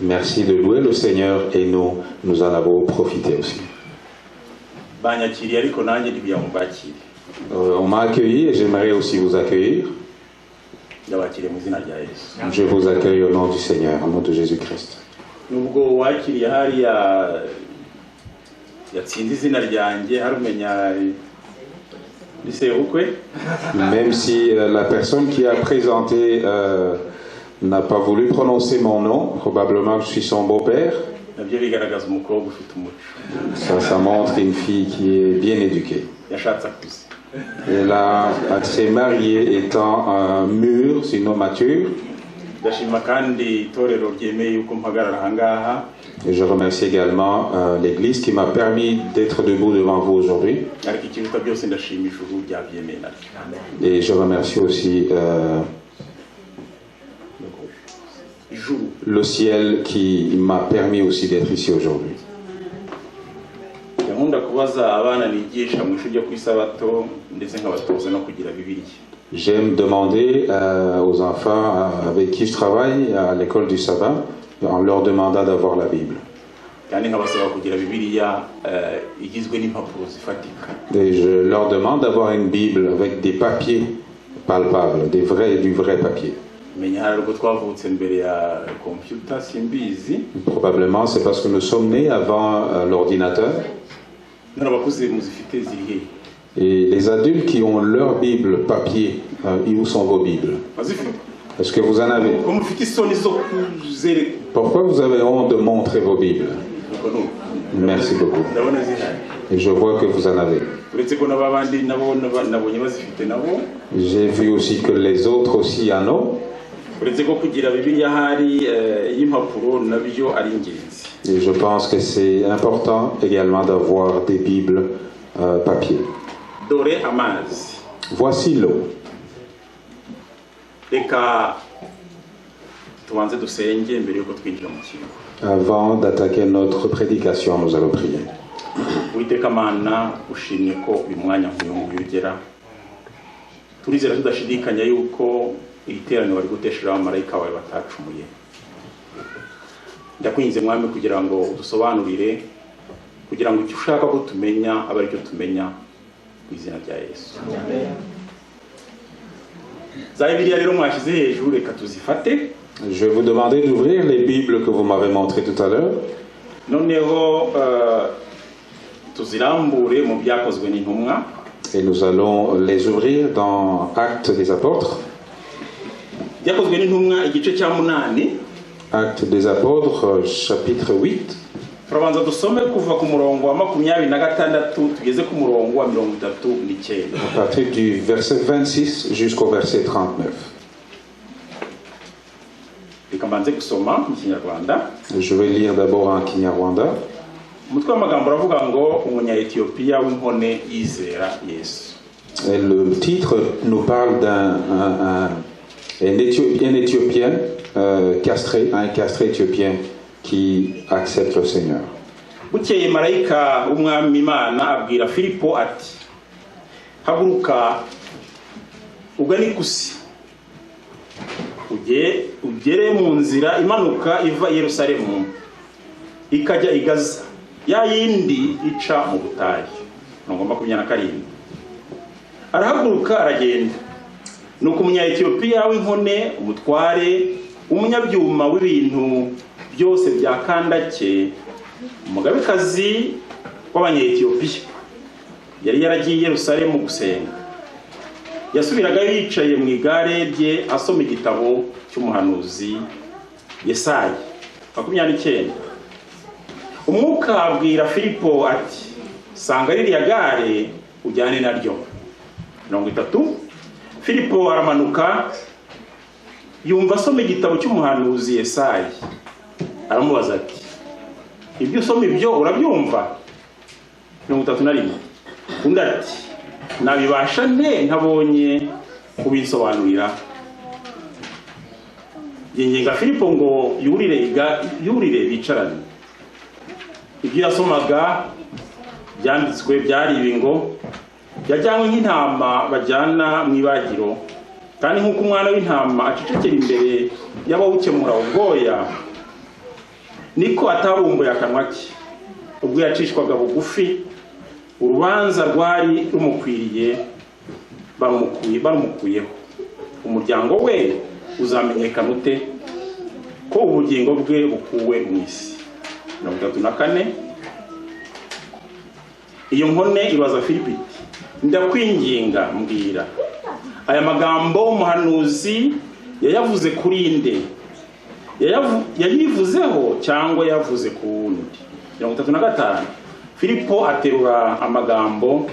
Merci de louer le Seigneur et nous en avons profité aussi. On m'a accueilli et j'aimerais aussi vous accueillir. Je vous accueille au nom du Seigneur, au nom de Jésus-Christ. Même si la personne qui a présenté n'a pas voulu prononcer mon nom, probablement que je suis son beau-père. Ça montre une fille qui est bien éduquée. Elle s'est mariée étant mûre, sinon mature. Et je remercie également l'Église qui m'a permis d'être debout devant vous aujourd'hui. Et je remercie aussi le ciel qui m'a permis aussi d'être ici aujourd'hui. J'aime demander aux enfants avec qui je travaille à l'école du sabbat, en leur demandant d'avoir la Bible. Et je leur demande d'avoir une Bible avec des papiers palpables, du vrai papier. Probablement c'est parce que nous sommes nés avant l'ordinateur. Et les adultes qui ont leur Bible papier, où sont vos Bibles? Est-ce que vous en avez? Pourquoi vous avez honte de montrer vos Bibles? Merci beaucoup. Et je vois que vous en avez. J'ai vu aussi que les autres aussi en ont. Et je pense que c'est important également d'avoir des Bibles papier. Voici l'eau. Avant d'attaquer notre prédication, nous allons prier. ndakwinze mwami kugira ngo udusobanurire kugira ngo icyo ushaka ko tumenya abe ari cyo tumenya mu izina rya Yesu. Za Bibiliya rero mwashyize hejuru reka tuzifate. Je vais vous demander d'ouvrir les Bibles que vous m'avez montrées tout à l'heure. Noneho tuzirambure mu byakozwe n'intumwa. Et nous allons les ouvrir dans Actes des Apôtres. Byakozwe n'intumwa igice cya 8. Actes des Apôtres, chapitre 8. Turabanza dusome kuva ku murongo wa 26 tugeze ku murongo wa 39. À partir du verset 26 jusqu'au verset 39. Ikambanze kusoma mu Kinyarwanda. Je vais lire d'abord en Kinyarwanda. Umutwe w'amagambo uravuga ngo umunya-Ethiopia w'inkone yizera Yesu. Et le titre nous parle d'un Éthiopien castré, un castré éthiopien qui accepte le Seigneur. Bukeye marayika w'umwami Imana abwira Filipo ati haguruka ugane ikusi ugere mu nzira imanuka iva i Yerusalemu ikajya i Gaza ya yindi ica mu butayu. Ngomba 27. Arahaguruka aragenda. Nuko umunya-Ethiopia w'inkone umutware umunyabyuma w'ibintu byose bya Kandake umugabekazi w'abanya-Ethiopia yari yaragiye Yerusalemu gusenga. Yasubiraga yicaye mu igare rye asoma igitabo cy'umuhanuzi Yesaya 29. Umwuka abwira Filipo ati sanga ririya gare ujyane naryo. 30. Filipo aramanuka yumva asoma igitabo cy'umuhanuzi Yesaya. Aramubaza ati ibyo usoma ibyo urabyumva? 31. Undi ati nabibasha nte ntabonye kubisobanurira. Yengenga Filipo ngo yurire bicarane. Ibyo yasomaga byanditswe byari ibi ngo yajyanywe nk'intama bajyana mu ibagiro kandi nk'uko umwana w'intama acecekera imbere y'abawukemura ubwoya, niko atabumbuye akanwa ke ubwo yacishwaga bugufi. Urubanza rwari rumukwiriye barumukuyeho. Umuryango we uzamenyekana ute ko ubugingo bwe bukuwe mu isi? 34. Iyo nkone ibaza Filipo iti, ndakwinginga mbwira, aya magambo umuhanuzi yayavuze kuri nde? Yayivuzeho cyangwa yavuze ku wundi? 35. Filipo aterura amagambo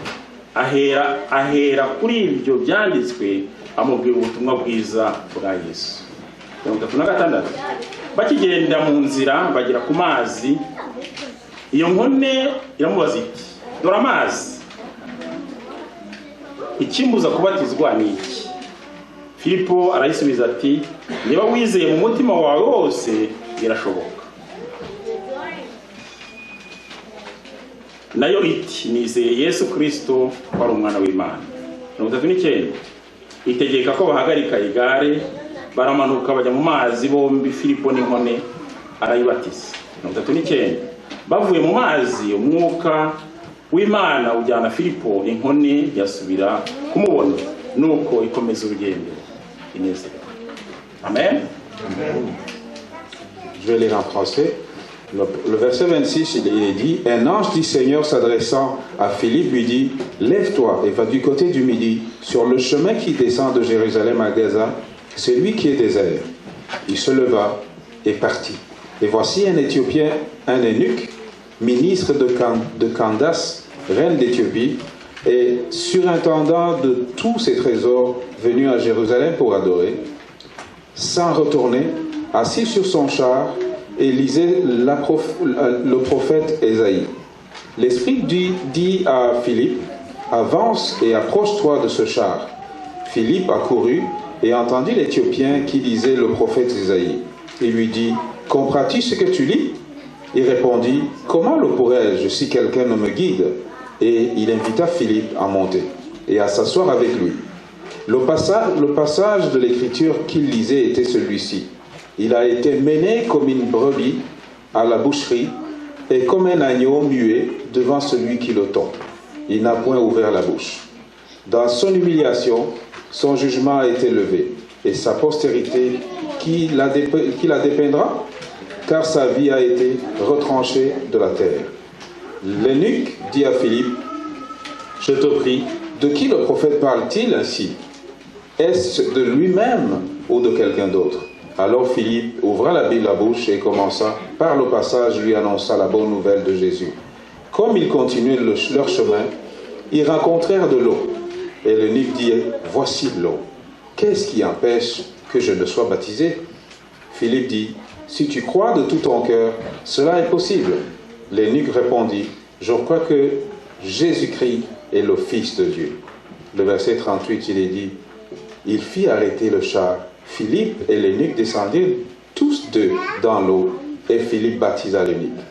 ahera kuri ibyo byanditswe, amubwira ubutumwa bwiza bwa Yesu. 36. Bakigenda mu nzira bagera ku mazi, iyo nkone iramubaza iti, dore amazi, ikimbuza kubatizwa ni iki? Filipo arayisubiza ati, niba wizeye mu mutima wawe wose birashoboka. Nayo iti, nizeye Yesu Kristo ko ari umwana w'Imana. 39. Itegeka ko bahagarika igare, baramanuka bajya mu mazi bombi, Filipo n'inkone, arayibatiza. 39. Bavuye mu mazi, umwuka w'Imana ujyana Filipo, inkone yasubira kumubona, nuko ikomeza urugendo inezerewe. Amen. Je vais lire en français. Le verset 26, il est dit, un ange du Seigneur s'adressant à Philippe lui dit, lève-toi et va du côté du midi, sur le chemin qui descend de Jérusalem à Gaza, celui qui est désert. Il se leva et partit. Et voici un Éthiopien, un eunuque, ministre de Candace, reine d'Éthiopie, et surintendant de tous ses trésors, venu à Jérusalem pour adorer, sans retourner, assis sur son char, et lisait le prophète Ésaïe. L'Esprit dit à Philippe, avance et approche-toi de ce char. Philippe accourut et entendit l'Éthiopien qui lisait le prophète Ésaïe. Il lui dit, comprends-tu ce que tu lis? Il répondit, comment le pourrais-je si quelqu'un ne me guide? Et il invita Philippe à monter et à s'asseoir avec lui. Le passage de l'écriture qu'il lisait était celui-ci. Il a été mené comme une brebis à la boucherie et comme un agneau muet devant celui qui le tond. Il n'a point ouvert la bouche. Dans son humiliation, son jugement a été levé et sa postérité, qui la dépeindra? Car sa vie a été retranchée de la terre. L'eunuque dit à Philippe, je te prie, de qui le prophète parle-t-il ainsi? Est-ce de lui-même ou de quelqu'un d'autre? Alors Philippe ouvra la bouche et commença, par le passage, lui annonça la bonne nouvelle de Jésus. Comme ils continuaient leur chemin, ils rencontrèrent de l'eau. Et l'eunuque dit, voici l'eau. Qu'est-ce qui empêche que je ne sois baptisé? Philippe dit, si tu crois de tout ton cœur, cela est possible. L'eunuque répondit, je crois que Jésus-Christ est le Fils de Dieu. Le verset 38, il est dit, il fit arrêter le char. Philippe et l'eunuque descendirent tous deux dans l'eau, et Philippe baptisa l'eunuque.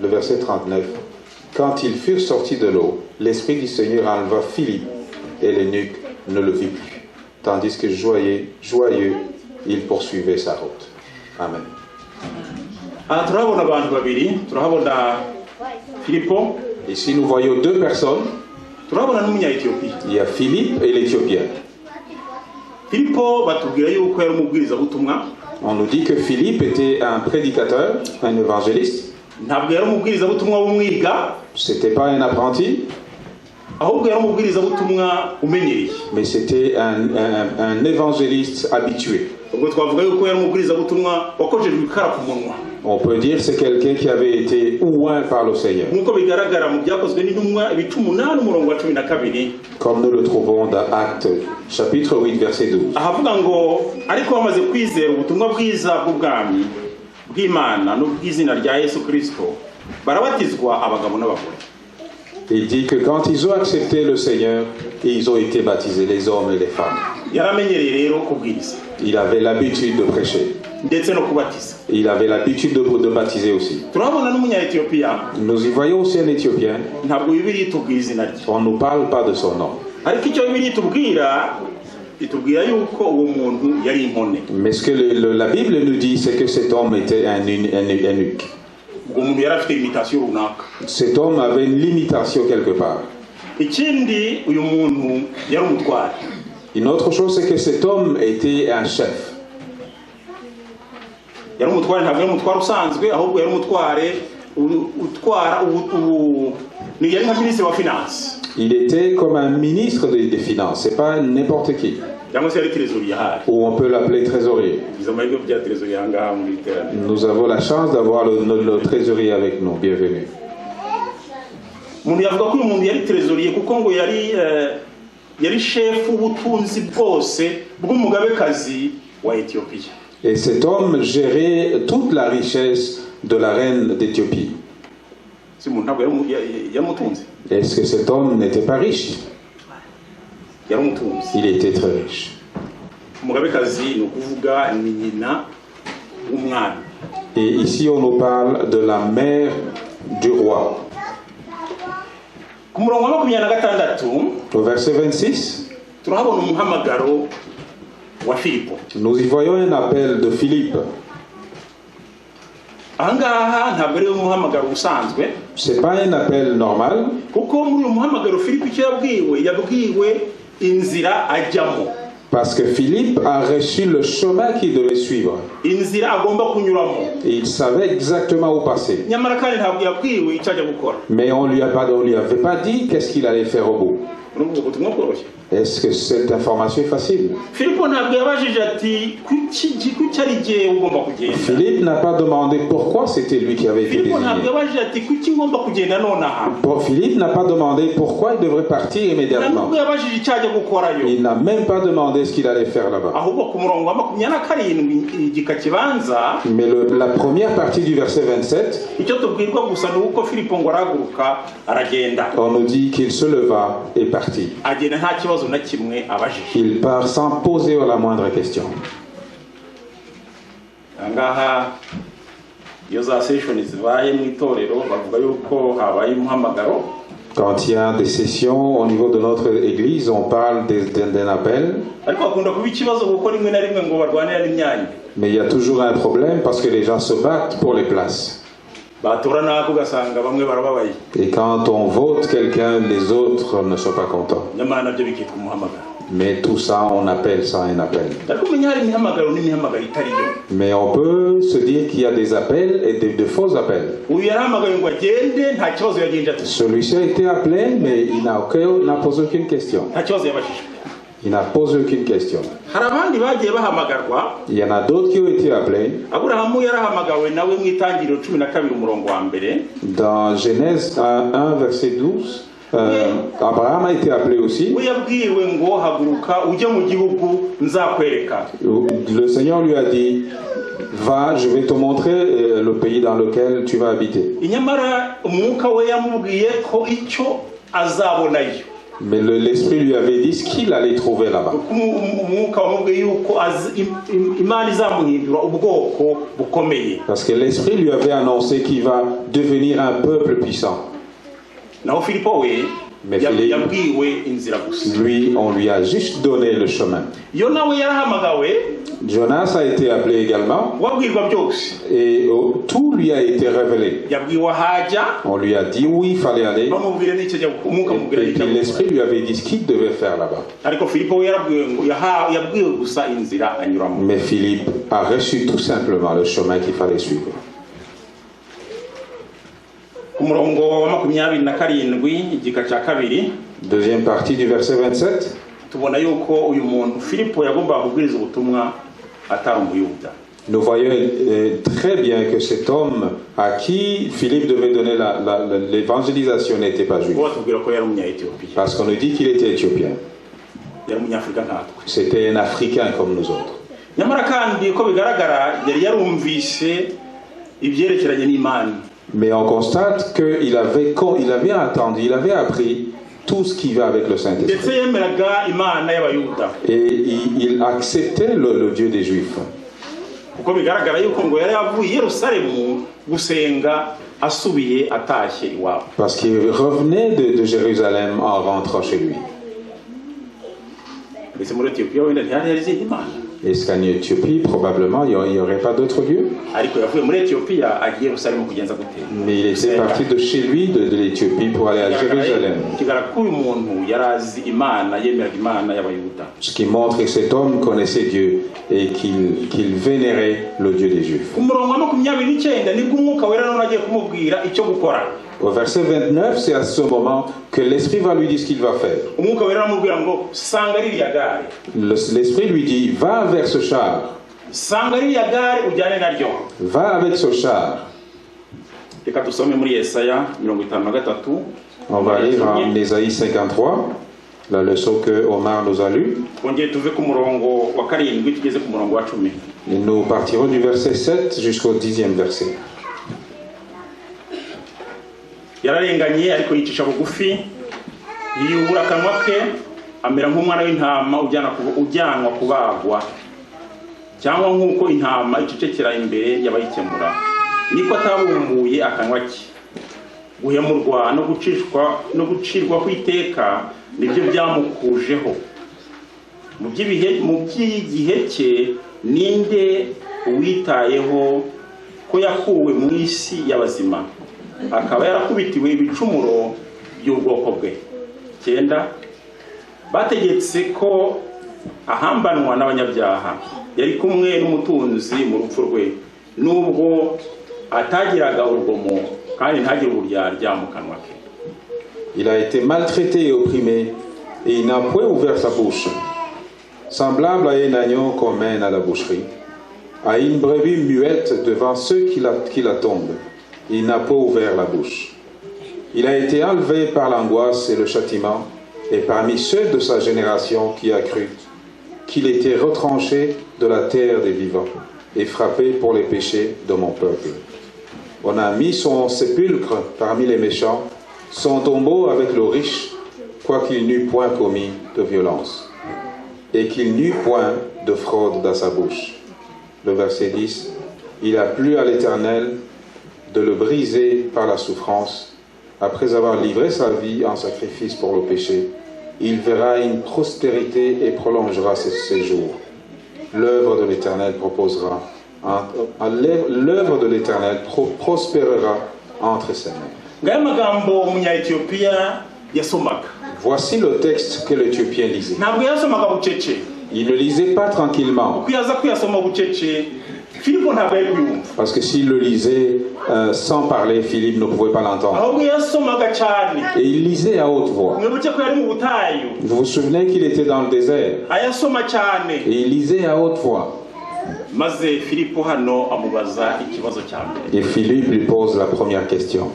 Le verset 39, quand ils furent sortis de l'eau, l'Esprit du Seigneur enleva Philippe, et l'eunuque ne le vit plus, tandis que joyeux, il poursuivait sa route. Amen. Ici nous voyons deux personnes. Il y a Philippe et l'Éthiopien. On nous dit que Philippe était un prédicateur, un évangéliste. C'était pas un apprenti, mais c'était un évangéliste habitué. On peut dire que c'est quelqu'un qui avait été oint par le Seigneur. Comme nous le trouvons dans Actes, chapitre 8, verset 12. Il dit que quand ils ont accepté le Seigneur, ils ont été baptisés, les hommes et les femmes. Il avait l'habitude de prêcher. Il avait l'habitude de baptiser aussi. Nous y voyons aussi un Éthiopien. On ne nous parle pas de son nom. itubwira yuko uwo muntu yari inkone. Mais ce que la Bible nous dit, c'est que cet homme était un eunuque. Ubwo muntu yari afite imitation runaka. Cet homme avait une limitation quelque part. Ikindi uyu muntu yari umutware. Une autre chose, c'est que cet homme était un chef. Yari umutware, ntabwo yari umutware usanzwe, ahubwo yari umutware utwara ni yari nka ministre wa finance. Il était comme un ministre des finances, c'est pas n'importe qui. Ou on peut l'appeler trésorier. Nous avons la chance d'avoir le trésorier avec nous. Bienvenue. Et cet homme gérait toute la richesse de la reine d'Éthiopie. Est-ce que cet homme n'était pas riche? Il était très riche. Et ici on nous parle de la mère du roi. Au verset 26, nous y voyons un appel de Philippe. C'est pas un appel normal. Parce que Philippe a reçu le chemin qu'il devait suivre. Et il savait exactement où passer. Mais on lui avait pas dit qu'est-ce qu'il allait faire au bout. Est-ce que cette information est facile? Philippe n'a pas demandé pourquoi c'était lui qui avait été désigné. Philippe n'a pas demandé pourquoi il devrait partir immédiatement. Il n'a même pas demandé ce qu'il allait faire là-bas. Mais la première partie du verset 27, on nous dit qu'il se leva et partit. Il part sans poser la moindre question. Quand il y a des sessions au niveau de notre église, on parle d'un appel. Mais il y a toujours un problème parce que les gens se battent pour les places. Et quand on vote quelqu'un, les autres ne sont pas contents. Mais tout ça, on appelle ça un appel. Mais on peut se dire qu'il y a des appels et de faux appels. Celui-ci a été appelé, mais il n'a posé aucune question. Il n'a posé aucune question. Il y en a d'autres qui ont été appelés. Dans Genèse 1, verset 12, Abraham a été appelé aussi. Le Seigneur lui a dit, va, je vais te montrer le pays dans lequel tu vas habiter. Mais l'Esprit lui avait dit ce qu'il allait trouver là-bas. Parce que l'Esprit lui avait annoncé qu'il va devenir un peuple puissant. Mais Philippe, lui, on lui a juste donné le chemin. Jonas a été appelé également. Et tout lui a été révélé. On lui a dit où il fallait aller. Et puis l'Esprit lui avait dit ce qu'il devait faire là-bas. Mais Philippe a reçu tout simplement le chemin qu'il fallait suivre. Deuxième partie du verset 27. Nous voyons très bien que cet homme à qui Philippe devait donner l'évangélisation n'était pas juif. Parce qu'on nous dit qu'il était éthiopien. C'était un Africain comme nous autres. Mais on constate qu'il avait entendu, il avait appris tout ce qui va avec le Saint-Esprit. Et il acceptait le Dieu des Juifs. Parce qu'il revenait de Jérusalem en rentrant chez lui. mbese muri etiyopiya wenda ntihari hari izindi mana. Est-ce qu'en Éthiopie, probablement, il n'y aurait pas d'autres dieux? ariko yavuye muri etiyopiya agiye Yerusalemu kugenza gute? Mais il était parti de chez lui, de l'Éthiopie, pour aller à Jérusalem. kigaragara ko uyu muntu yari azi imana, yemeraga imana y'abayuda. Ce qui montre que cet homme connaissait Dieu et qu'il vénérait le Dieu des Juifs. ku murongo wa 29 nibwo umwuka wera none agiye kumubwira icyo gukora. Au verset 29, c'est à ce moment que l'Esprit va lui dire ce qu'il va faire. umwuka wera aramubwira ngo sanga ririya gare. L'Esprit lui dit, va vers ce char. sanga ririya gare ujyane naryo. Va avec ce char. reka dusome muri Yesaya 53. On va lire en Ésaïe 53, la leçon que Omar nous a lue. twongeye tuve ku murongo wa 7 tugeze ku murongo wa 10. Et nous partirons du verset 7 jusqu'au 10e verset. yararenganye ariko yicisha bugufi, yiyubura akanwa ke, amera nk'umwana w'intama ujyanwa kubagwa, cyangwa nk'uko intama icecekera imbere y'abayikemura, niko atabumbuye akanwa ke. guhemurwa no gucirwa kw'iteka nibyo byamukujeho. mu by'igihe cye ninde uwitayeho ko yakuwe mu isi y'abazima, akaba yarakubitiwe ibicumuro by'ubwoko bwe. 9 bategetse ko ahambanwa n'abanyabyaha, yari kumwe n'umutunzi mu rupfu rwe, nubwo atagiraga urugomo kandi ntagire uburyarya mu kanwa ke. Il a été maltraité et opprimé, et il n'a point ouvert sa bouche. Semblable à un agneau qu'on mène à la boucherie, à une brebis muette devant ceux qui la tombent, il n'a pas ouvert la bouche. Il a été enlevé par l'angoisse et le châtiment, et parmi ceux de sa génération qui a cru qu'il était retranché de la terre des vivants et frappé pour les péchés de mon peuple. On a mis son sépulcre parmi les méchants, son tombeau avec le riche, quoiqu'il n'eût point commis de violence, et qu'il n'eût point de fraude dans sa bouche. Le verset 10, il a plu à l'Éternel de le briser par la souffrance. Après avoir livré sa vie en sacrifice pour le péché, il verra une prospérité et prolongera ses jours. L'œuvre de l'Éternel l'œuvre de l'Éternel prospérera entre ses mains. Voici le texte que l'Éthiopien lisait. Il ne lisait pas tranquillement. Parce que s'il le lisait sans parler, Philippe ne pouvait pas l'entendre. Et il lisait à haute voix. Vous vous souvenez qu'il était dans le désert. Et il lisait à haute voix. Et Philippe lui pose la première question.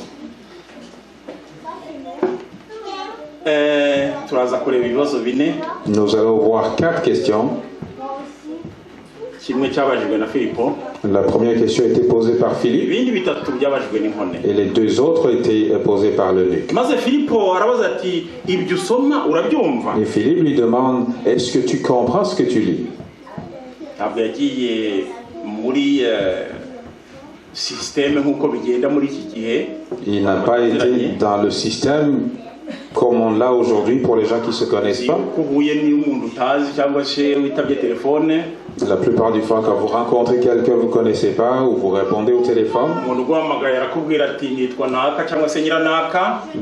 Nous allons voir 4 questions. La première question a été posée par Philippe et les 2 autres étaient posées par l'eunuque. Et Philippe lui demande, est-ce que tu comprends ce que tu lis? Il n'a pas été dans le système comme on l'a aujourd'hui pour les gens qui ne se connaissent pas. La plupart du temps, quand vous rencontrez quelqu'un que vous ne connaissez pas ou vous répondez au téléphone,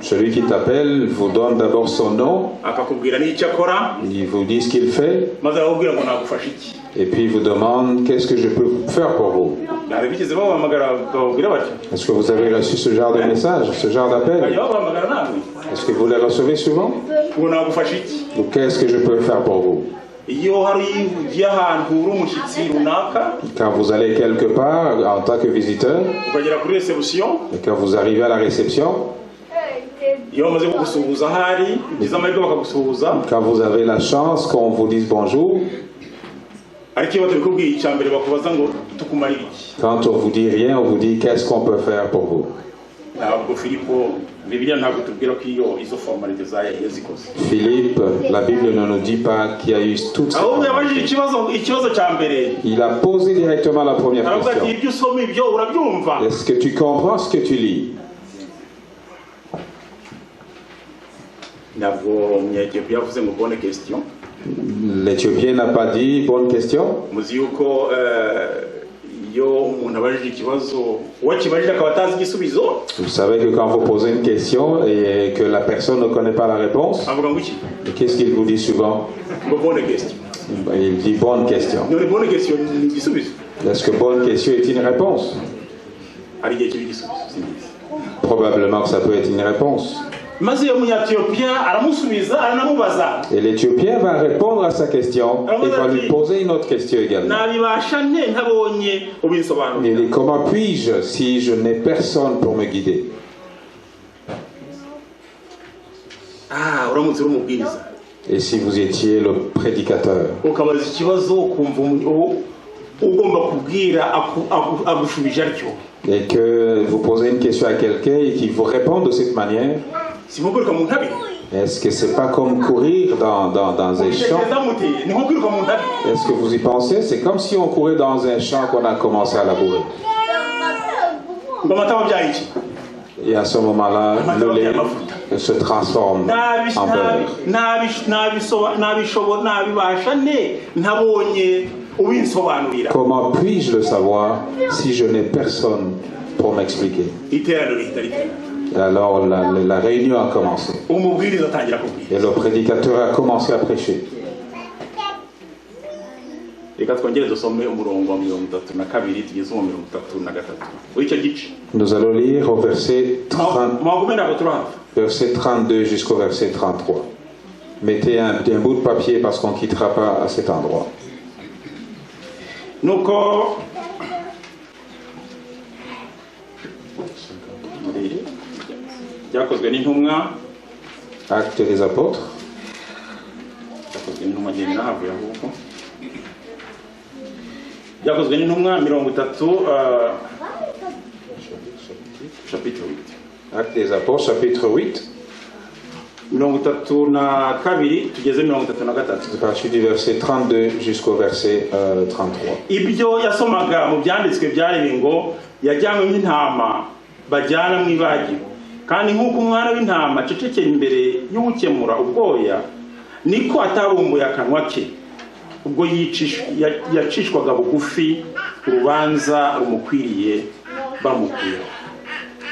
celui qui t'appelle vous donne d'abord son nom, il vous dit ce qu'il fait, et puis il vous demande qu'est-ce que je peux faire pour vous. Est-ce que vous avez reçu ce genre de message, ce genre d'appel? Est-ce que vous les recevez souvent? Ou qu'est-ce que je peux faire pour vous? Quand vous allez quelque part en tant que visiteur, et quand vous arrivez à la réception, quand vous avez la chance qu'on vous dise bonjour, quand on vous dit rien, on vous dit qu'est-ce qu'on peut faire pour vous. Philippe, la Bible ne nous dit pas qu'il y a eu toutes ces formalités. Il a posé directement la première question. Est-ce que tu comprends ce que tu lis? L'Éthiopien n'a pas dit bonne question. muzi yuko iyo umuntu abajije ikibazo uwakibajije akaba atazi igisubizo. Vous savez que quand vous posez une question et que la personne ne connaît pas la réponse, avuga ngo iki? qu'est-ce qu'il vous dit souvent? Bonne question. Il dit bonne question. None bonne question ni igisubizo. Est-ce que bonne question est une réponse? Ari igihe kibi igisubizo. Probablement que ça peut être une réponse. Maze yo munyatiyopia aramusubiza aranamubaza. Et l'Éthiopien va répondre à sa question et va lui poser une autre question également. Nabibasha nte ntabonye ubinsobanura. Il dit comment puis-je si je n'ai personne pour me guider? Uramutse uri umubwiriza. Et si vous étiez le prédicateur? Ukabaza ikibazo ukumva ugomba kubwira agushubije atyo. Et que vous posez une question à quelqu'un et qu'il vous répond de cette manière, est-ce que c'est pas comme courir dans un champ? Est-ce que vous y pensez? C'est comme si on courait dans un champ qu'on a commencé à labourer. Et à ce moment-là, le lait se transforme en beurre. Comment puis-je le savoir si je n'ai personne pour m'expliquer? Alors la réunion a commencé. Et le prédicateur a commencé à prêcher. Nous allons lire au verset 32 jusqu'au verset 33. Mettez un bout de papier parce qu'on ne quittera pas à cet endroit. Nuko byakozwe n'intumwa, Actes des apôtres, byakozwe n'intumwa ngenda havuye ahubwo byakozwe n'intumwa 30 chapitre 8. Actes des apôtres chapitre 8, 32 tugeze 33. à partir du verset 32 jusqu'au verset 33. Ibyo yasomaga mu byanditswe byari ngo yajyanywe nk'intama bajyana mu ibagiro, kandi nk'uko umwana w'intama acecekera imbere y'ugukemura ubwoya, niko atabumbuye akanwa ke ubwo yacishwaga bugufi urubanza rumukwiriye bamukuyeho.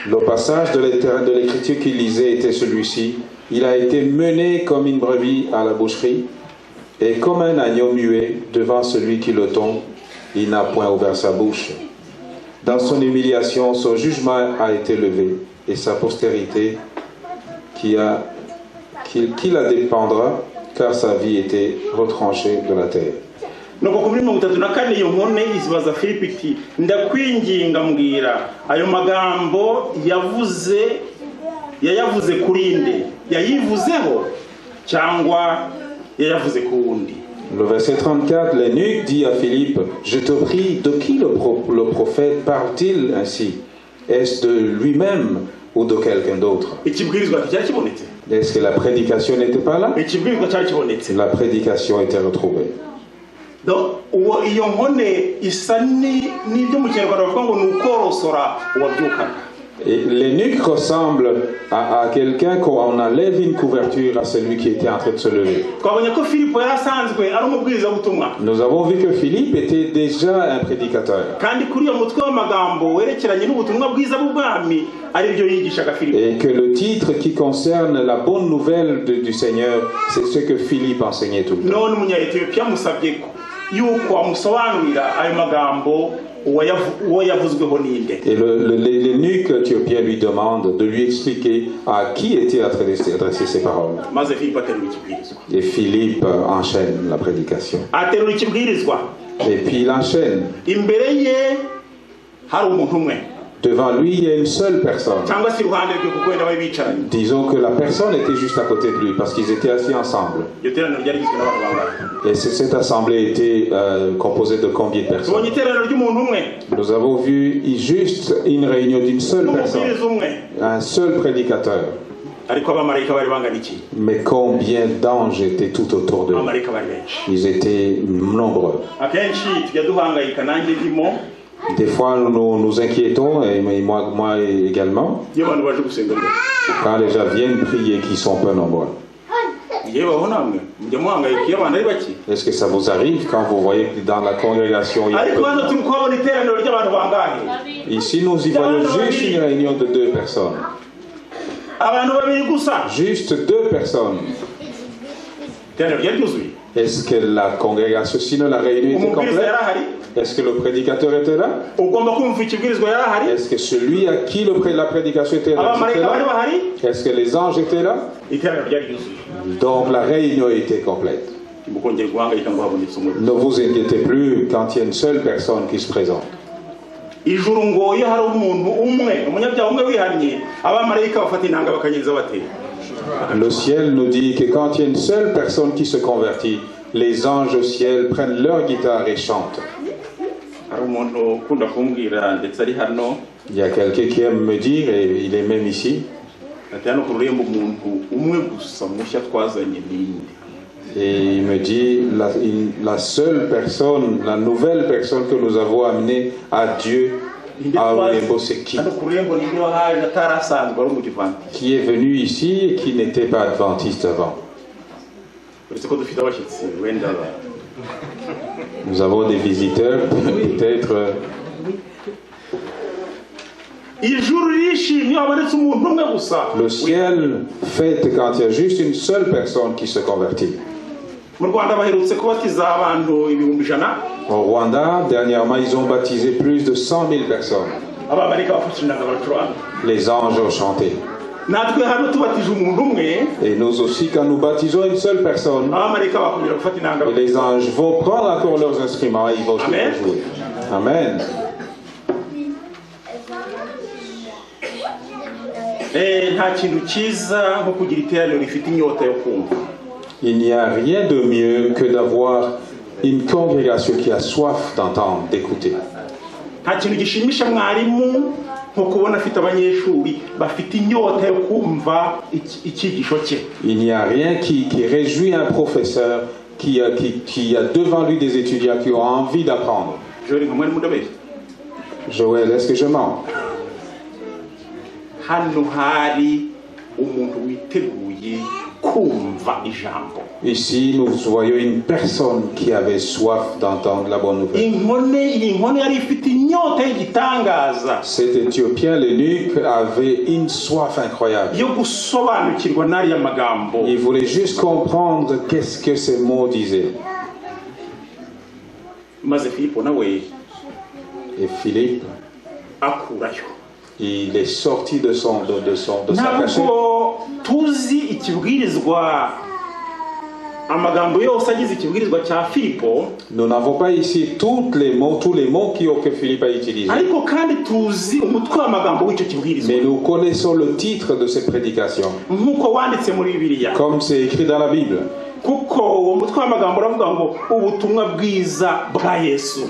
Le passage de l'écriture qu'il lisait était celui-ci. Il a été mené comme une brebis à la boucherie, et comme un agneau muet devant celui qui le tombe, il n'a point ouvert sa bouche. Dans son humiliation, son jugement a été levé, et sa postérité qui la dépendra, car sa vie était retranchée de la terre. Nuko kuri 34 iyo nkone izibaza Filipo iti ndakwinginga mbwira ayo magambo yayavuze kuri nde, yayivuzeho cyangwa yayavuze ku wundi? Le verset 34, l'eunuque dit à Philippe, je te prie, de qui le prophète parle-t-il ainsi? Est-ce de lui-même ou de quelqu'un d'autre? Est-ce que la prédication n'était pas là? La prédication était retrouvée. Donc, iyo nkone isa n'ibyo mu Kinyarwanda bavuga ngo ni ukorosora uwabyukana. Et l'eunuque ressemble à quelqu'un qu'on enlève une couverture à celui qui était en train de se lever. Nous avons vu que Philippe était déjà un prédicateur. Et que le titre qui concerne la bonne nouvelle du Seigneur, c'est ce que Philippe enseignait tout le temps. Et l'eunuque éthiopien lui demande de lui expliquer à qui étaient adressées ces paroles. Et Philippe enchaîne la prédication. Et puis il enchaîne. Devant lui, il y a une seule personne. Disons que la personne était juste à côté de lui parce qu'ils étaient assis ensemble. Et cette assemblée était composée de combien de personnes? Nous avons vu juste une réunion d'une seule personne, un seul prédicateur. Mais combien d'anges étaient tout autour d'eux? Ils étaient nombreux. Des fois, nous nous inquiétons, et moi également, quand les gens viennent prier, qui sont peu nombreux. Est-ce que ça vous arrive quand vous voyez que dans la congrégation il y a peu de gens? Ici nous y voyons juste une réunion de 2 personnes. Juste 2 personnes. Est-ce que la congrégation, sinon la réunion était complète? Est-ce que le prédicateur était là? Est-ce que celui à qui la prédication était là? Est-ce que les anges étaient là? Donc la réunion était complète. Ne vous inquiétez plus quand il y a une seule personne qui se présente. Le ciel nous dit que quand il y a une seule personne qui se convertit, les anges au ciel prennent leur guitare et chantent. Il y a quelqu'un qui aime me dire, et il est même ici, et il me dit, la seule personne, la nouvelle personne que nous avons amenée à Dieu, à Urembo, c'est qui est venu ici et qui n'était pas adventiste avant. Nous avons des visiteurs, peut-être. Le ciel fête quand il y a juste une seule personne qui se convertit. Au Rwanda, dernièrement, ils ont baptisé plus de 100 000 personnes. Les anges ont chanté. Et nous aussi, quand nous baptisons une seule personne, les anges vont prendre encore leurs instruments et ils vont jouer. Amen. Il n'y a rien de mieux que d'avoir une congrégation qui a soif d'entendre, d'écouter. Il n'y a rien qui réjouit un professeur qui a devant lui des étudiants qui ont envie d'apprendre. Joël, est-ce que je mens? Ici, nous voyons une personne qui avait soif d'entendre la bonne nouvelle. Cet Éthiopien, l'eunuque, avait une soif incroyable. Il voulait juste comprendre qu'est-ce que ces mots disaient. Et Philippe, il est sorti de sa cachette. Nous n'avons pas ici tous les mots que Philippe a utilisés. Mais nous connaissons le titre de cette prédication. Comme c'est écrit dans la Bible.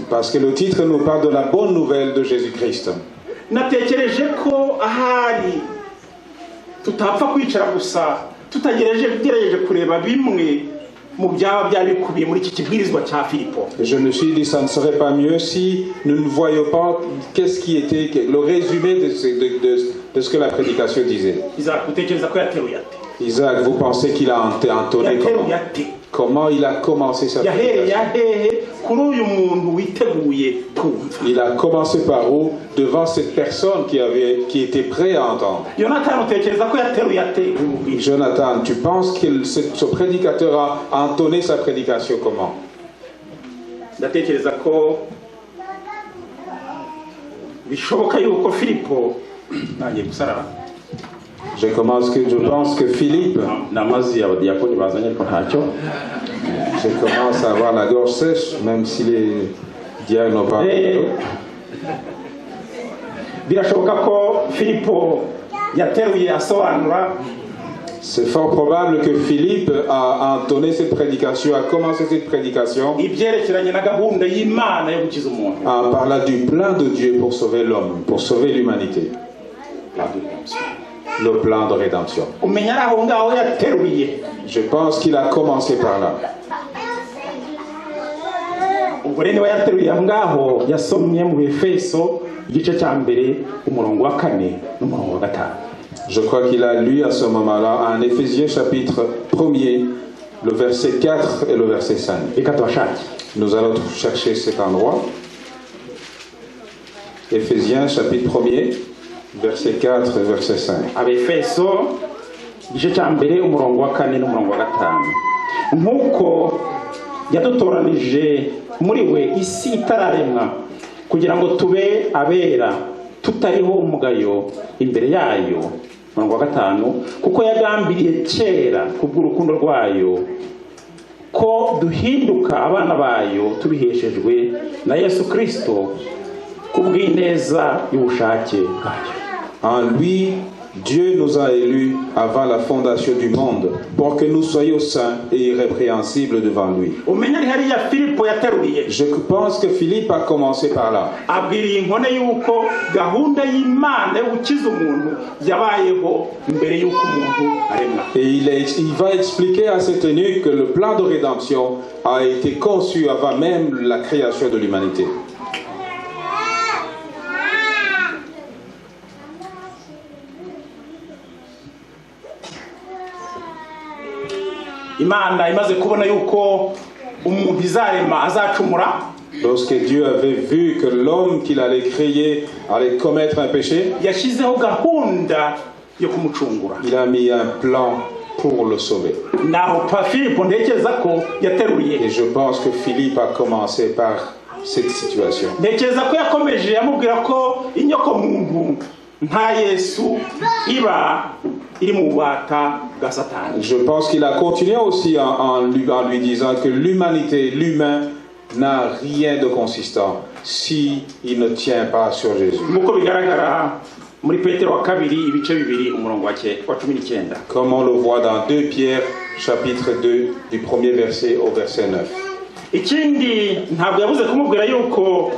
Parce que le titre nous parle de la bonne nouvelle de Jésus-Christ. natekereje ko ahari tutapfa kwicara gusa tutagerageje kureba bimwe mu byaba byari bikubiye muri iki kibwirizwa cya Filipo. Je me suis dit ça ne serait pas mieux si nous ne voyions pas qu'est-ce qui était le résumé de ce que la prédication disait. Isaac, vous pensez qu'il a entonné comment il a commencé sa prédication? Il a commencé par où? Devant cette personne qui était prêt à entendre. Jonathan, tu penses que ce prédicateur a entonné sa prédication comment? Je pense que Philippe, je commence à avoir la gorge sèche, même si les diacres n'ont pas. C'est fort probable que Philippe a entonné cette prédication, a commencé cette prédication en parlant du plan de Dieu pour sauver l'homme, pour sauver l'humanité. Le plan de rédemption. Je pense qu'il a commencé par là. Je crois qu'il a lu à ce moment-là en Éphésiens chapitre 1er, le verset 4 et le verset 5. reka tubashake. Nous allons chercher cet endroit. Éphésiens chapitre 1er, verset 4 et verset 5. Abefeso igice cya mbere umurongo wa 4 n'umurongo wa 5. Nk'uko yadutoranije muri we isi itararemwa kugira ngo tube abera tutariho umugayo imbere yayo. Umurongo wa 5, kuko yagambiriye kera kubw'urukundo rwayo ko duhinduka abana bayo tubiheshejwe na Yesu Kristo kubw'ineza y'ubushake bwayo. En lui, Dieu nous a élus avant la fondation du monde pour que nous soyons saints et irrépréhensibles devant lui. Umenya ni hariya Filipo yateruye. Je pense que Philippe a commencé par là. Abwiriye inkone yuko gahunda y'Imana yo gukiza umuntu yabayeho mbere yuko umuntu aremwa. Et il va expliquer à cet eunuque que le plan de rédemption a été conçu avant même la création de l'humanité. Imana imaze kubona yuko umuntu izarema azacumura. Lorsque Dieu avait vu que l'homme qu'il allait créer allait commettre un péché, yashyizeho gahunda yo kumucungura. il a mis un plan pour le sauver. Naho pa Filipo ntekereza ko yateruye. Et je pense que Philippe a commencé par cette situation. Ntekereza ko yakomeje yamubwira ko inyoko muntu nta Yesu iba iri mu bubata bwa Satani. Je pense qu'il a continué aussi en lui disant que l'humanité, l'humain, n'a rien de consistant si il ne tient pas sur Jésus. Nk'uko bigaragara muri Petero wa 2 ibice 2 umurongo wa 19. Comme on le voit dans 2 Pierre chapitre 2 du premier verset au verset 9. Ikindi ntabwo yabuze kumubwira yuko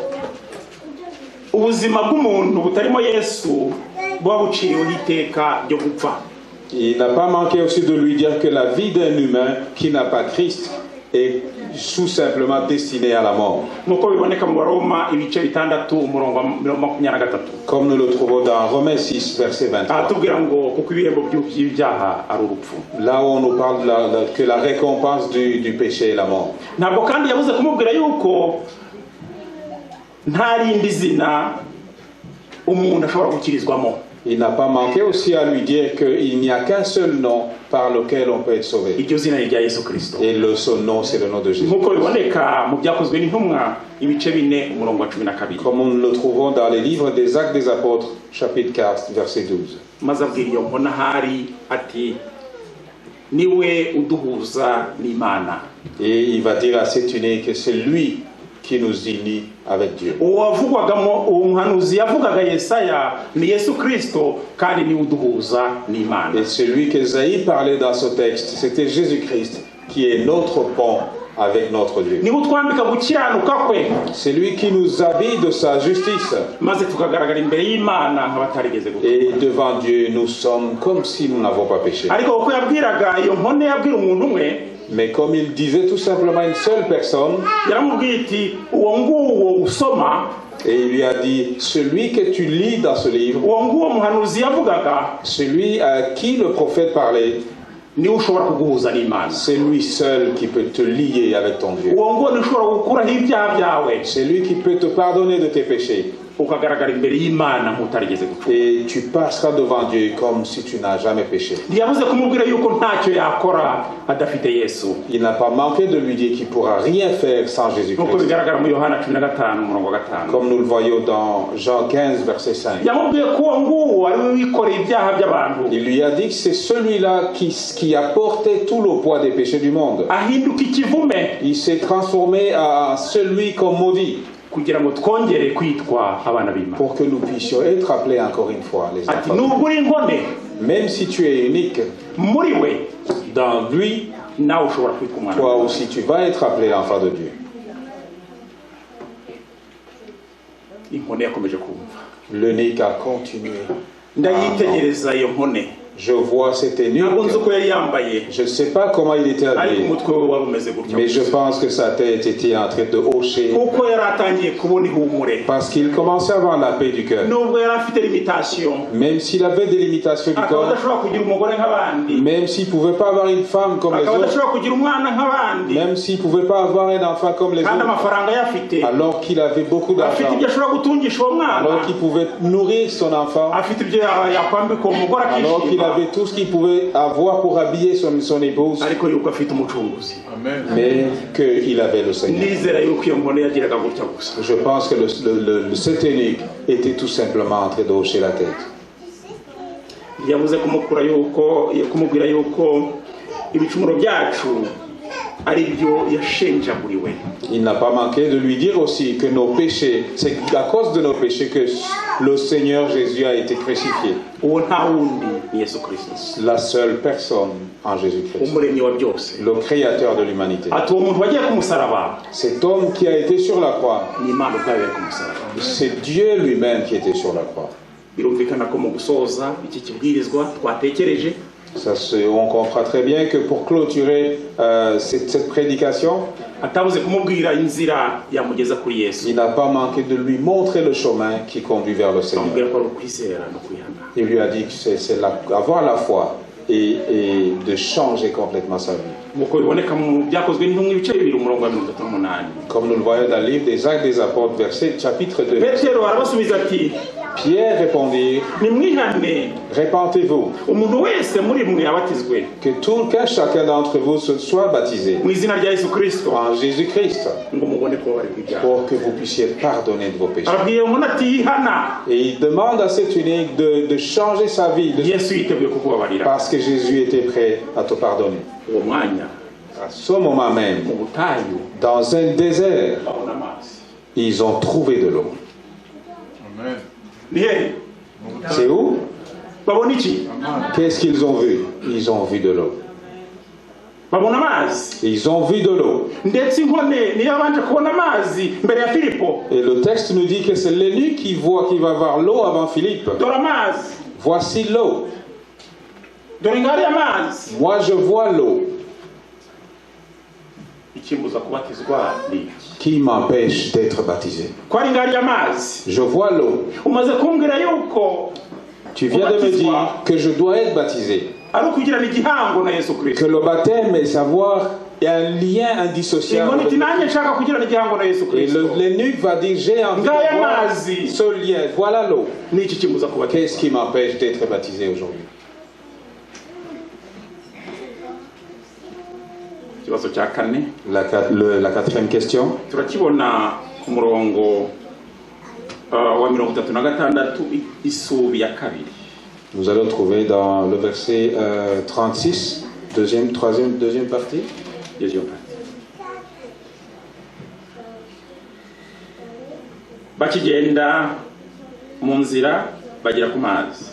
ubuzima bw'umuntu butarimo Yesu buba buciyeho iteka ryo gupfa. Il n'a pas manqué aussi de lui dire que la vie d'un humain qui n'a pas Christ est tout simplement destinée à la mort. Nk'uko biboneka mu Roma ibice 6 umurongo wa 23. Comme nous le trouvons dans Romains 6 verset 23. Atubwira ngo kuko ibihembo by'ibyaha ari urupfu. Là où on nous parle que la récompense du péché est la mort. Ntabwo kandi yabuze kumubwira yuko nta rindi zina umuntu ashobora gukirizwamo. Il n'a pas manqué aussi à lui dire qu'il n'y a qu'un seul nom par lequel on peut être sauvé. Iryo zina ni rya Yesu Kristo. Et son nom, c'est le nom de Jésus. Nk'uko biboneka mu byakozwe n'intumwa ibice 4 umurongo wa 12. Comme nous le trouvons dans les livres des Actes des Apôtres, chapitre 4, verset 12. Maze abwira iyo mbona hari ati niwe uduhuza n'Imana. Et il va dire à cet eunuque que c'est lui qui nous unit avec Dieu. Uwavugwagamo umuhanuzi yavugaga Yesaya ni Yesu Kristo kandi ni uduhuza n'Imana. Et celui qu'Ésaïe parlait dans ce texte, c'était Jésus-Christ qui est notre pont avec notre Dieu. Ni utwambika gukiranuka kwe. C'est lui qui nous habille de sa justice. Maze tukagaragara imbere y'Imana nk'abatarigeze gukora. Et devant Dieu, nous sommes comme si nous n'avons pas péché. Ariko uko yabwiraga iyo nkone yabwira umuntu umwe. Mais comme il disait tout simplement une seule personne, et il lui a dit, celui que tu lis dans ce livre, celui à qui le prophète parlait, c'est lui seul qui peut te lier avec ton Dieu. C'est lui qui peut te pardonner de tes péchés. Et tu passeras devant Dieu comme si tu n'as jamais péché. Il n'a pas manqué de lui dire qu'il ne pourra rien faire sans Jésus-Christ. Comme nous le voyons dans Jean 15, verset 5. Il lui a dit que c'est celui-là qui a porté tout le poids des péchés du monde. Il s'est transformé en celui qu'on maudit. Pour que nous puissions être appelés encore une fois les enfants. Même si tu es unique, dans lui, toi aussi tu vas être appelé l'enfant de Dieu. L'eunuque a continué. Je vois cet eunuque. Je ne sais pas comment il était habillé, mais je pense que sa tête était en train de hocher parce qu'il commençait à avoir la paix du cœur. Même s'il avait des limitations du corps, même s'il ne pouvait pas avoir une femme comme les autres, même s'il ne pouvait pas avoir un enfant comme les autres, alors qu'il avait beaucoup d'argent, alors qu'il pouvait nourrir son enfant, alors qu'il avait tout ce qu'il pouvait avoir pour habiller son épouse, mais qu'il avait le Seigneur. Je pense que cet eunuque était tout simplement en train de hocher la tête. Il n'a pas manqué de lui dire aussi que nos péchés, c'est à cause de nos péchés que le Seigneur Jésus a été crucifié. La seule personne en Jésus-Christ, le créateur de l'humanité. Cet homme qui a été sur la croix, c'est Dieu lui-même qui était sur la croix. On comprend très bien que pour clôturer cette prédication, il n'a pas manqué de lui montrer le chemin qui conduit vers le Seigneur. Il lui a dit que c'est avoir la foi et de changer complètement sa vie. Comme nous le voyons dans le livre des Actes des Apôtres, chapitre 2. Pierre répondit, répentez-vous, que chacun d'entre vous soit baptisé en Jésus-Christ pour que vous puissiez pardonner de vos péchés. Et il demande à cet eunuque de changer sa vie parce que Jésus était prêt à te pardonner. À ce moment même, dans un désert, ils ont trouvé de l'eau. C'est où? Qu'est-ce qu'ils ont vu? Ils ont vu de l'eau. Ils ont vu de l'eau. Et le texte nous dit que c'est l'eunuque qui va voir l'eau avant Philippe. Voici l'eau. Moi je vois l'eau. Qui m'empêche d'être baptisé? Je vois l'eau. Tu viens de me dire que je dois être baptisé. Que le baptême est savoir il y a un lien indissociable. Et l'eunuque va dire j'ai envie de voir ce lien. Voilà l'eau. Qu'est-ce qui m'empêche d'être baptisé aujourd'hui? La quatrième question. Nous allons trouver dans le verset 36, deuxième partie. Bakigenda mu nzira bagera ku mazi.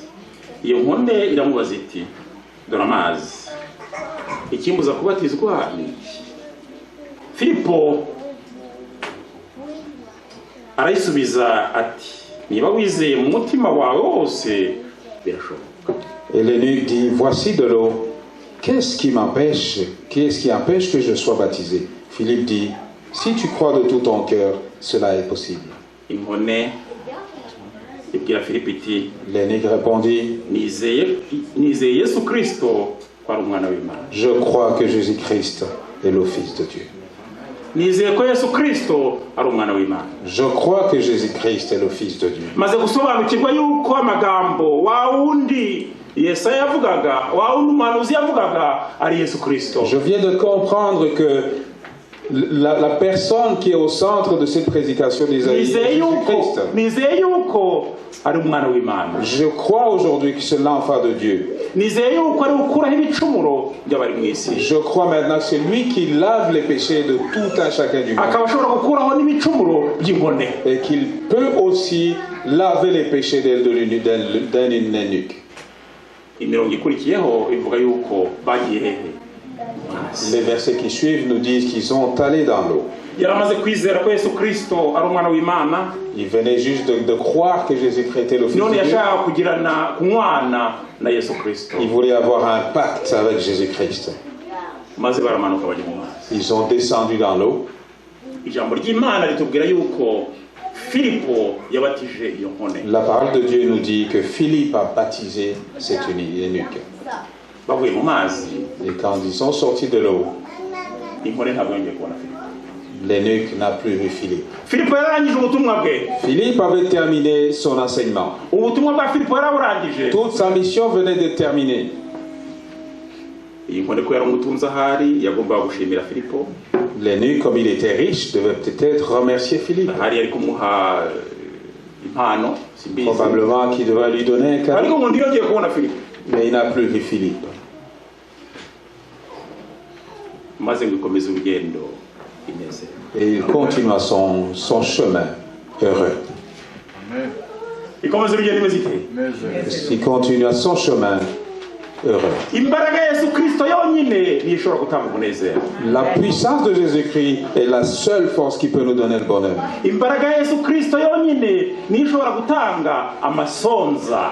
Iyo nkonde iramubaza iti dore amazi. Ikimbuza kubatizwa ni iki? Filipo arayisubiza ati niba wizeye mu mutima wawe wose birashoboka. Et l'eunuque dit voici de l'eau. Qu'est-ce qui empêche que je sois baptisé? Philippe dit si tu crois de tout ton cœur, cela est possible. Inkone ibwira Filipo iti l'eunuque répondit nizeye Yesu Kristo ko ari umwana w'Imana. Je crois que Jésus-Christ est le Fils de Dieu. Nizeye ko Yesu Kristo ari umwana w'Imana. Je crois que Jésus-Christ est le Fils de Dieu. Maze gusobanukirwa yuko amagambo wawundi Yesaya yavugaga wawundi umuhanuzi yavugaga ari Yesu Kristo. Je viens de comprendre que la personne qui est au centre de cette prédication d'Isaïe, Jésus-Christ. Je crois aujourd'hui que c'est l'enfant de Dieu. Je crois maintenant que c'est lui qui lave les péchés de tout un chacun du monde. Et qu'il peut aussi laver les péchés d'un eunuque. Les versets qui suivent nous disent qu'ils sont allés dans l'eau. yaramaze kwizera ko Yesu Kristo ari umwana w'Imana. Il venait juste de croire que Jésus-Christ était le Fils none de Dieu. yashaka kugirana kumwana na Yesu Kristo. Il voulait avoir un pacte avec Jésus-Christ. Maze baramanuka bajya mu mazi. Ils sont descendus dans l'eau. Ijambo ry'Imana ritubwira yuko Filipo yabatije iyo nkone. La parole de Dieu nous dit que Philippe a baptisé cet eunuque. Bavuye mu mazi, Et quand ils sont sortis de l'eau, inkone ntabwo yongeye kubona Filipo. l'eunuque n'a plus vu Philippe. Filipo yarangije ubutumwa bwe. Philippe avait terminé son enseignement. Ubutumwa bwa Filipo yaraburangije. Toute sa mission venait de terminer. Iyi nkone ko yaramutunze ahari yagombaga gushimira Filipo. L'eunuque, comme il était riche, devait peut-être remercier Philippe. Ahari yari kumuha impano, simbizi. Probablement qu'il devait lui donner un cadeau. Ariko ngo ndiyongeye kubona Filipo. Mais il n'a plus vu Philippe. Maze gukomeza urugendo ineze. Et il continua son chemin heureux. Ikomeza urugendo imeze ite? Il continua son chemin heureux. Imbaraga ya Yesu Kristo yonyine niyo ishobora gutanga umunezero. La puissance de Jésus-Christ est la seule force qui peut nous donner le bonheur. Imbaraga ya Yesu Kristo yonyine niyo ishobora gutanga amasonza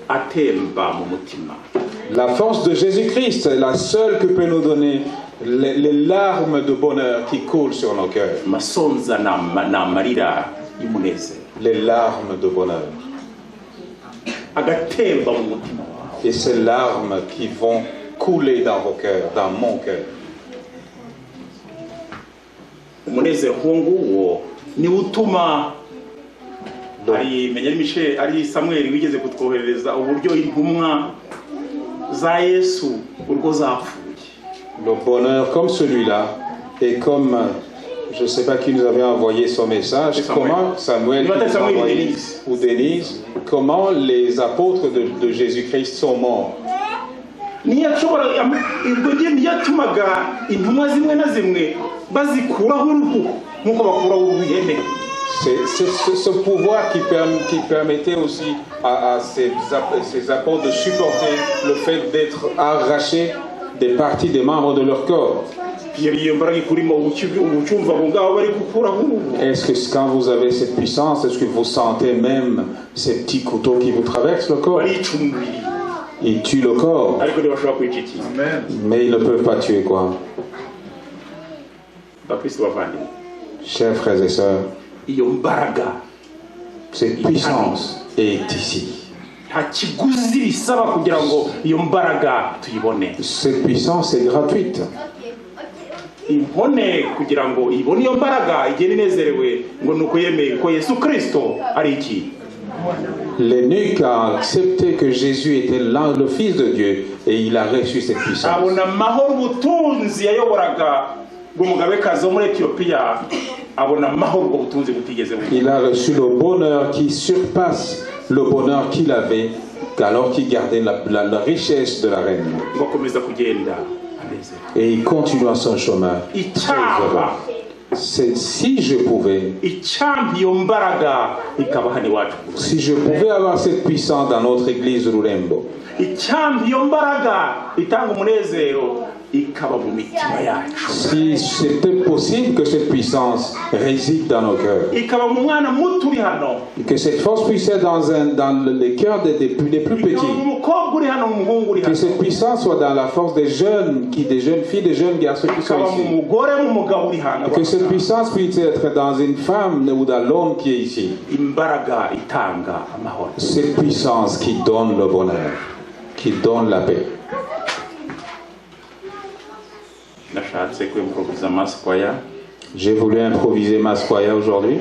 atemba mu mutima. La force de Jésus-Christ est la seule qui peut nous donner les larmes de bonheur qui coulent sur nos cœurs. Amasonza n'amarira y'umunezero. Les larmes de bonheur. Agatemba mu mutima. Et ces larmes qui vont couler dans vos cœurs, dans mon cœur. Umunezero nguwo ni utuma ari Samuel wigeze kutwoherereza uburyo intumwa za Yesu urwo zapfuye. Le bonheur comme celui-là et comme je ne sais pas qui nous avait envoyé son message, comment Samuel qui nous a envoyé, ou Denise, comment les apôtres de Jésus-Christ sont morts. C'est ce pouvoir qui permettait aussi à ces apôtres de supporter le fait d'être arrachés des parties des membres de leur corps. Est-ce que quand vous avez cette puissance, est-ce que vous sentez même ces petits couteaux qui vous traversent le corps? Ils tuent le corps. Mais ils ne peuvent pas tuer quoi? Chers frères et sœurs, cette puissance est ici. Cette puissance est gratuite. L'eunuque a accepté que Jésus était le Fils de Dieu et il a reçu cette puissance. Il a reçu le bonheur qui surpasse le bonheur qu'il avait alors qu'il gardait la richesse de la reine. Et il continua son chemin. Si je pouvais avoir cette puissance dans notre église de Loulembo, si c'était possible que cette puissance réside dans nos cœurs, que cette force puisse être dans les cœurs des plus petits, que cette puissance soit dans la force des jeunes filles, des jeunes garçons qui sont ici, que cette puissance puisse être dans une femme ou dans l'homme qui est ici. Cette puissance qui donne le bonheur, qui donne la paix. J'ai voulu improviser Masquaya aujourd'hui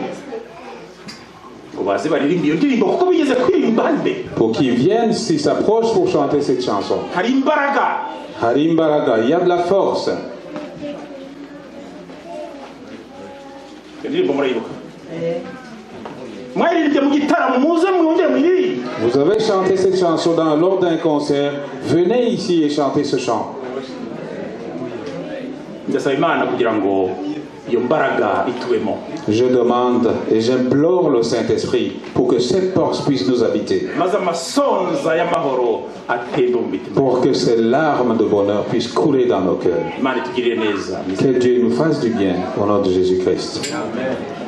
pour qu'ils viennent, s'ils s'approchent pour chanter cette chanson. Harim Baraga, il y a de la force. Vous avez chanté cette chanson lors d'un concert. Venez ici et chantez ce chant. iyo mbaraga itubemo. Je demande et j'implore le Saint-Esprit pour que cette force puisse nous habiter. maze amasonza y'amahoro atembe mu mitima. Pour que ces larmes de bonheur puissent couler dans nos cœurs. Imana itugirire neza. Que Dieu nous fasse du bien au nom de Jésus-Christ. Amen.